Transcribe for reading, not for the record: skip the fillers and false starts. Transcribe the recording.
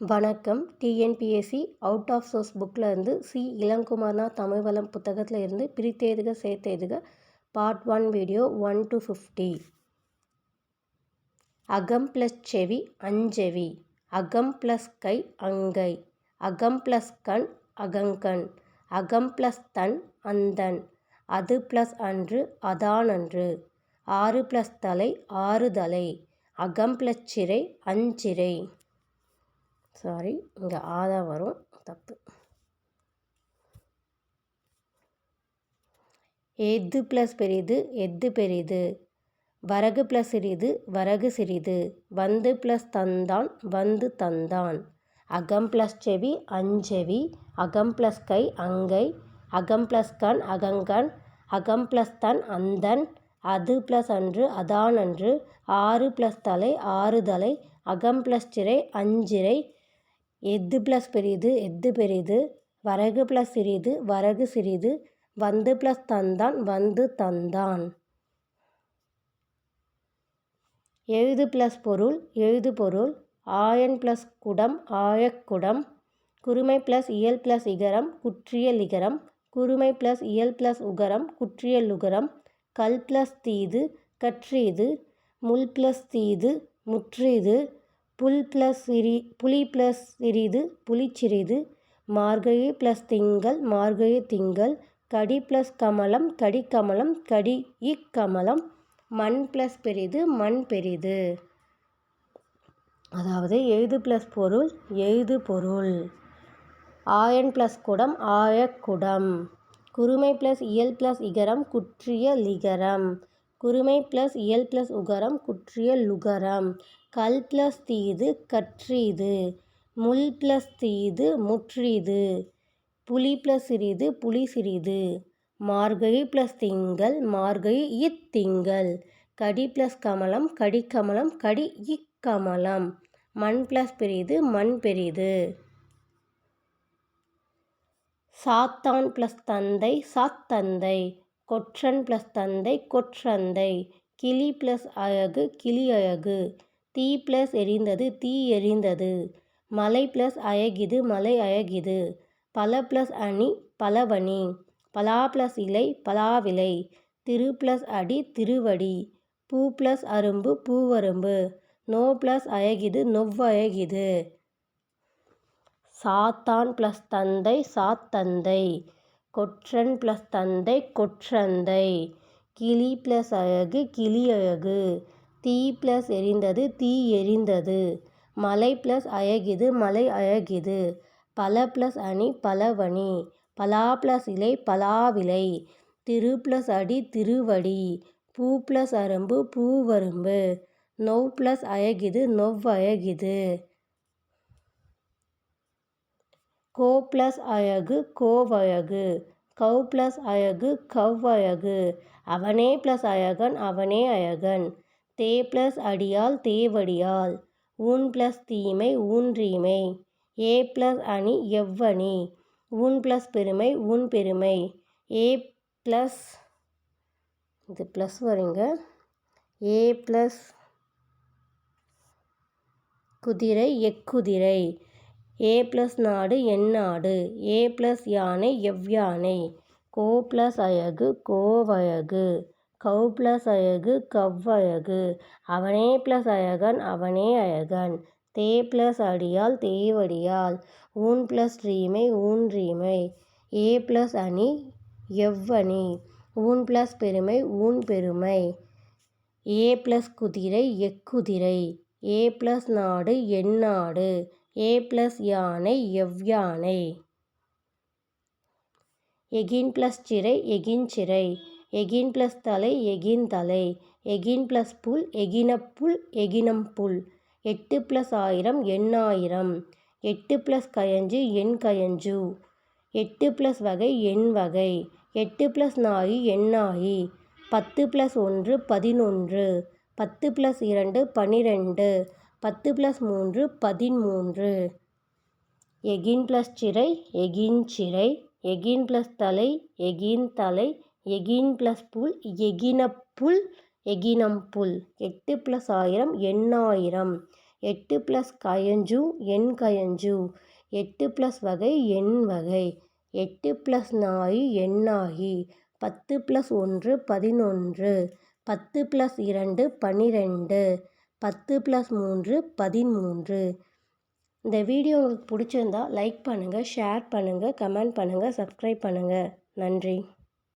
வணக்கம். TNPSC out of source புக்கில் இருந்து சி. இளங்குமரனார் தமிழ் வளம் புத்தகத்தில் இருந்து பிரித்தெழுதுக சேர்த்தெழுதுக பார்ட் 1 வீடியோ 1 to 50. அகம் ப்ளஸ் செவி அஞ்செவி, அகம் ப்ளஸ் கை அங்கை, அகம் ப்ளஸ் கண் அகங்கண், அகம் ப்ளஸ் தன் அந்தண், அது ப்ளஸ் அன்று அதானன்று, ஆறு ப்ளஸ் தலை ஆறுதலை, அகம் ப்ளஸ் சிறை அஞ்சிறை. சாரி, இங்கே ஆதா வரும், தப்பு. எது ப்ளஸ் பெரிது எது பெரிது, வரகு ப்ளஸ் சிறிது வரகு சிறிது, வந்து ப்ளஸ் தந்தான் வந்து தந்தான், அகம் ப்ளஸ் செவி அஞ்செவி, அகம் ப்ளஸ் கை அங்கை, அகம் ப்ளஸ் கண் அகங்கண், அகம் ப்ளஸ் தன் அந்தண், அது ப்ளஸ் அன்று அதானன்று, ஆறு ப்ளஸ் தலை ஆறுதலை, அகம் ப்ளஸ் சிறை அஞ்சிறை. எது ப்ளஸ் பெரிது எது பெரிது, வரகு ப்ளஸ் சிறிது வரகு சிறிது, வந்து ப்ளஸ் தந்தான் வந்து தந்தான். எழுது ப்ளஸ் பொருள் எழுது பொருள், ஆயன் ப்ளஸ் குடம் ஆயக்குடம், குறுமை ப்ளஸ் இயல் ப்ளஸ் இகரம் குற்றியல் இகரம், குறுமை ப்ளஸ் இயல் ப்ளஸ் உகரம் குற்றியல் உகரம், கல் ப்ளஸ் தீது கற்றீது, முள் ப்ளஸ் தீது முற்றீது, புலி ப்ளஸ் சிறிது புளிச்சிறிது, மார்கழி ப்ளஸ் திங்கள் மார்கழி திங்கள், கடி ப்ளஸ் கமலம் கடி கமலம் கடி இக்கமலம், மண் ப்ளஸ் பெரிது மண் பெரிது. அதாவது எழுது ப்ளஸ் பொருள் எழுது பொருள், ஆயன் ப்ளஸ் குடம் ஆயக்குடம், குறுமை ப்ளஸ் இயல் ப்ளஸ் இகரம் குற்றியல் இகரம், குறுமை ப்ளஸ் இயல் ப்ளஸ் உகரம் குற்றியல் உகரம், கல் ப்ளஸ் தீது கற்றீது, முள் ப்ளஸ் தீது முற்றீது, புலி ப்ளஸ் சிறிது புலி சிறிது, மார்கழி ப்ளஸ் திங்கள் மார்கழி இத்திங்கள், கடி ப்ளஸ் கமலம் கடி கமலம் கடி இக்கமலம், மண் ப்ளஸ் பெரிது மண் பெரிது. சாத்தான் ப்ளஸ் தந்தை சாத்தந்தை, கொற்றன் ப்ளஸ் தந்தை கொற்றந்தை, கிளி ப்ளஸ் அழகு கிளி அழகு, தீ ப்ளஸ் எரிந்தது தீ எரிந்தது, மலை ப்ளஸ் அழகிது மலை அழகிது, பல ப்ளஸ் அணி பலவணி, பலா ப்ளஸ் இலை பலாவிலை, திரு ப்ளஸ் அடி திருவடி, பூ ப்ளஸ் அரும்பு பூவரும்பு, நோ ப்ளஸ் அழகிது நொவ்வழகிது. சாத்தான் ப்ளஸ் தந்தை சாத்தந்தை, கொற்றன் ப்ளஸ் தந்தை கொற்றந்தை, கிளி ப்ளஸ் அழகு கிளி அழகு, தீ ப்ளஸ் எரிந்தது தீ எரிந்தது, மலை ப்ளஸ் அழகிது மலை அழகிது, பல ப்ளஸ் அணி பலவணி, பலா ப்ளஸ் இலை பலாவிலை, திரு ப்ளஸ் அடி திருவடி, பூ ப்ளஸ் அரும்பு பூவரும்பு, நொவ் ப்ளஸ் அழகிது நொவ்வழகிது. கோ ப்ளஸ் அழகு கோவழகு, கவ் ப்ளஸ் அழகு கவ்வழகு, அவனே ப்ளஸ் அழகன் அவனே அழகன், தே ப்ளஸ் அடியால் தேவடியால், ஊன் ப்ளஸ் தீமை ஊன்றீமை, ஏ ப்ளஸ் அணி எவ்வணி, ஊன் ப்ளஸ் பெருமை ஊன் பெருமை, ஏ ப்ளஸ் இது ப்ளஸ் வருங்க, ஏ ப்ளஸ் குதிரை எக்குதிரை, ஏ ப்ளஸ் நாடு எந்நாடு, ஏ ப்ளஸ் யானை எவ்யானை, கோ ப்ளஸ் அழகு கோவழகு, கவ் ப்ளஸ் அழகு கவ்வழகு, அவனே ப்ளஸ் அழகன் அவனே அழகன், தே ப்ளஸ் அடியால் தேவடியால், ஊன் ப்ளஸ் ரீமை ஊன்றீமை, ஏ ப்ளஸ் அணி எவ்வணி, ஊன் ப்ளஸ் பெருமை ஊன் பெருமை, ஏ ப்ளஸ் குதிரை எக்குதிரை, ஏ ப்ளஸ் நாடு எந்நாடு, ஏ ப்ளஸ் யானை எவ்யானை. எகின் ப்ளஸ் சிறை எகின்சிறை, எகின் ப்ளஸ் தலை எகின்தலை, எகின் ப்ளஸ் புல் எகினப்புல் எகினம்புல், எட்டு ப்ளஸ் ஆயிரம் எண்ணாயிரம், எட்டு ப்ளஸ் கயஞ்சு எண்கயஞ்சு, எட்டு ப்ளஸ் வகை எண்வகை, எட்டு ப்ளஸ் நாழி எண்ணாழி, பத்து ப்ளஸ் ஒன்று 11, பத்து ப்ளஸ் இரண்டு 12, பத்து ப்ளஸ் மூன்று 13. எகின் ப்ளஸ் சிறை எகின்சிறை, எகின் ப்ளஸ் தலை எகின்தலை, எகின் ப்ளஸ் புல் எகினப்புல் எகினம்புல், எட்டு ப்ளஸ் ஆயிரம் எண்ணாயிரம், 8 + கயஞ்சு எண் கயஞ்சு 8 + வகை எண் வகை 8 + நாழி எண்ணாழி 10 + 1 11 10 + 2 12 10 + 3 13. இந்த வீடியோ உங்களுக்கு பிடிச்சிருந்தா லைக் பண்ணுங்கள், ஷேர் பண்ணுங்கள், கமெண்ட் பண்ணுங்கள், சப்ஸ்கிரைப் பண்ணுங்கள். நன்றி.